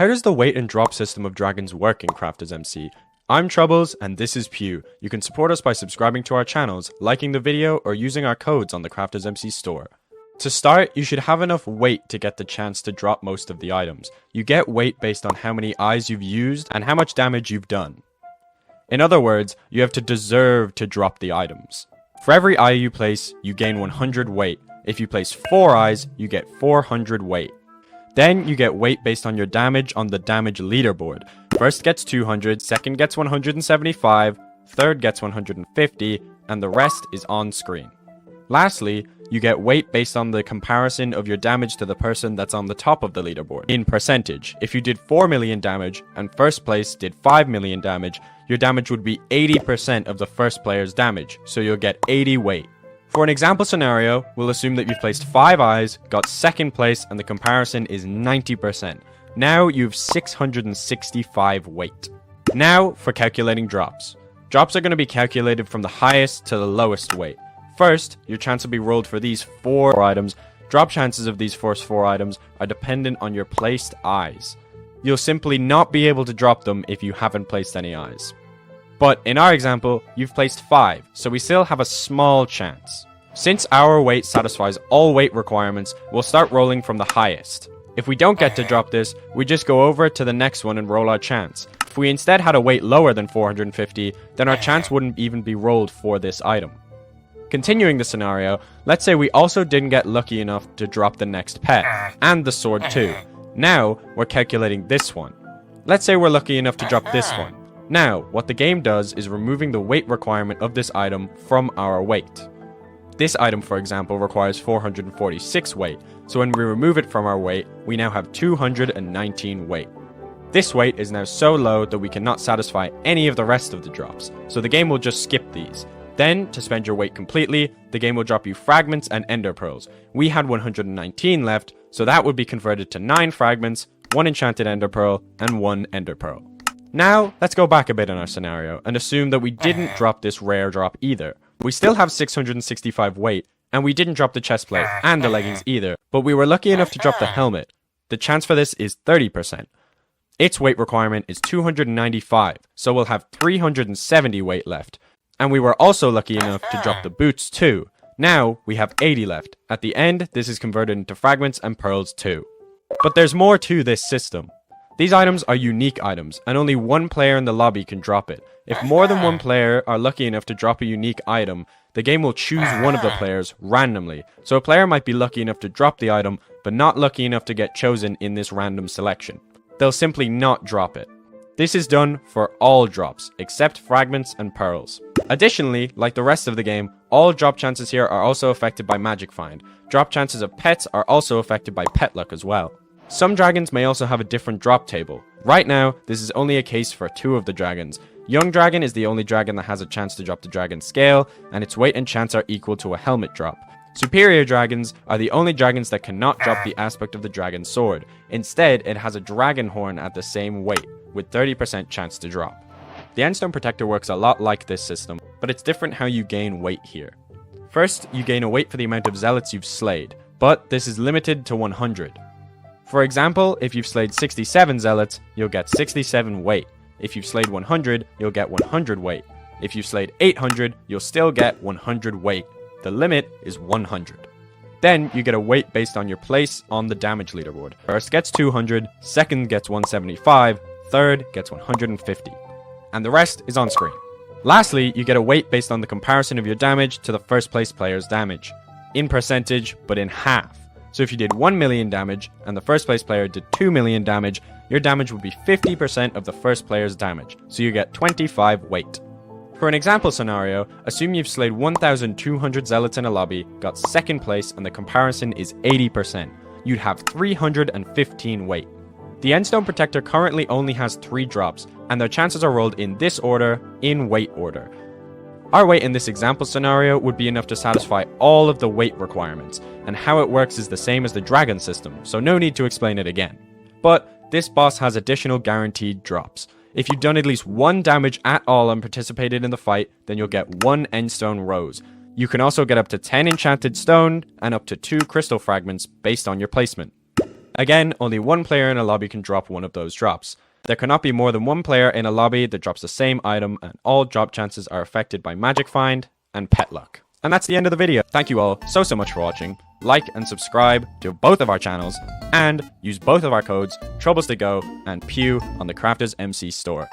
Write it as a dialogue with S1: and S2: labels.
S1: How does the weight and drop system of dragons work in CraftersMC? I'm Troubles, and this is Pew. You can support us by subscribing to our channels, liking the video, or using our codes on the CraftersMC store. To start, you should have enough weight to get the chance to drop most of the items. You get weight based on how many eyes you've used and how much damage you've done. In other words, you have to deserve to drop the items. For every eye you place, you gain 100 weight. If you place 4 eyes, you get 400 weight. Then you get weight based on your damage on the damage leaderboard. First gets 200, second gets 175, third gets 150, and the rest is on screen. Lastly, you get weight based on the comparison of your damage to the person that's on the top of the leaderboard. In percentage, if you did 4 million damage and first place did 5 million damage, your damage would be 80% of the first player's damage, so you'll get 80 weight. For an example scenario, we'll assume that you've placed 5 eyes, got second place, and the comparison is 90%. Now you've 665 weight. Now for calculating drops. Drops are going to be calculated from the highest to the lowest weight. First, your chance will be rolled for these 4 items. Drop chances of these first 4 items are dependent on your placed eyes. You'll simply not be able to drop them if you haven't placed any eyes. But in our example, you've placed 5, so we still have a small chance. Since our weight satisfies all weight requirements, we'll start rolling from the highest. If we don't get to drop this, we just go over to the next one and roll our chance. If we instead had a weight lower than 450, then our chance wouldn't even be rolled for this item. Continuing the scenario, let's say we also didn't get lucky enough to drop the next pet, and the sword too. Now, we're calculating this one. Let's say we're lucky enough to drop this one. Now, what the game does is removing the weight requirement of this item from our weight. This item, for example, requires 446 weight, so when we remove it from our weight, we now have 219 weight. This weight is now so low that we cannot satisfy any of the rest of the drops, so the game will just skip these. Then, to spend your weight completely, the game will drop you fragments and ender pearls. We had 119 left, so that would be converted to 9 fragments, 1 enchanted ender pearl, and 1 ender pearl. Now, let's go back a bit in our scenario and assume that we didn't drop this rare drop either. We still have 665 weight, and we didn't drop the chestplate and the leggings either, but we were lucky enough to drop the helmet. The chance for this is 30%. Its weight requirement is 295, so we'll have 370 weight left. And we were also lucky enough to drop the boots too. Now, we have 80 left. At the end, this is converted into fragments and pearls too. But there's more to this system. These items are unique items, and only one player in the lobby can drop it. If more than one player are lucky enough to drop a unique item, the game will choose one of the players randomly. So a player might be lucky enough to drop the item, but not lucky enough to get chosen in this random selection. They'll simply not drop it. This is done for all drops, except fragments and pearls. Additionally, like the rest of the game, all drop chances here are also affected by magic find. Drop chances of pets are also affected by pet luck as well. Some dragons may also have a different drop table. Right now, this is only a case for 2 of the dragons. Young Dragon is the only dragon that has a chance to drop the dragon scale, and its weight and chance are equal to a helmet drop. Superior dragons are the only dragons that cannot drop the aspect of the dragon sword. Instead, it has a dragon horn at the same weight, with 30% chance to drop. The Endstone Protector works a lot like this system, but it's different how you gain weight here. First, you gain a weight for the amount of zealots you've slayed, but this is limited to 100. For example, if you've slayed 67 zealots, you'll get 67 weight. If you've slayed 100, you'll get 100 weight. If you've slayed 800, you'll still get 100 weight. The limit is 100. Then you get a weight based on your place on the damage leaderboard. First gets 200, second gets 175, third gets 150. And the rest is on screen. Lastly, you get a weight based on the comparison of your damage to the first place player's damage. In percentage, but in half. So if you did 1 million damage, and the first place player did 2 million damage, your damage would be 50% of the first player's damage, so you get 25 weight. For an example scenario, assume you've slayed 1,200 zealots in a lobby, got second place, and the comparison is 80%. You'd have 315 weight. The Endstone Protector currently only has 3 drops, and their chances are rolled in this order, in weight order. Our weight in this example scenario would be enough to satisfy all of the weight requirements, and how it works is the same as the dragon system, so no need to explain it again. But this boss has additional guaranteed drops. If you've done at least 1 damage at all and participated in the fight, then you'll get 1 Endstone Rose. You can also get up to 10 enchanted stone and up to 2 crystal fragments based on your placement. Again, only one player in a lobby can drop one of those drops. There cannot be more than one player in a lobby that drops the same item, and all drop chances are affected by magic find and pet luck. And that's the end of the video. Thank you all so much for watching. Like and subscribe to both of our channels, and use both of our codes, Troubles2Go and Peaw, on the CraftersMC store.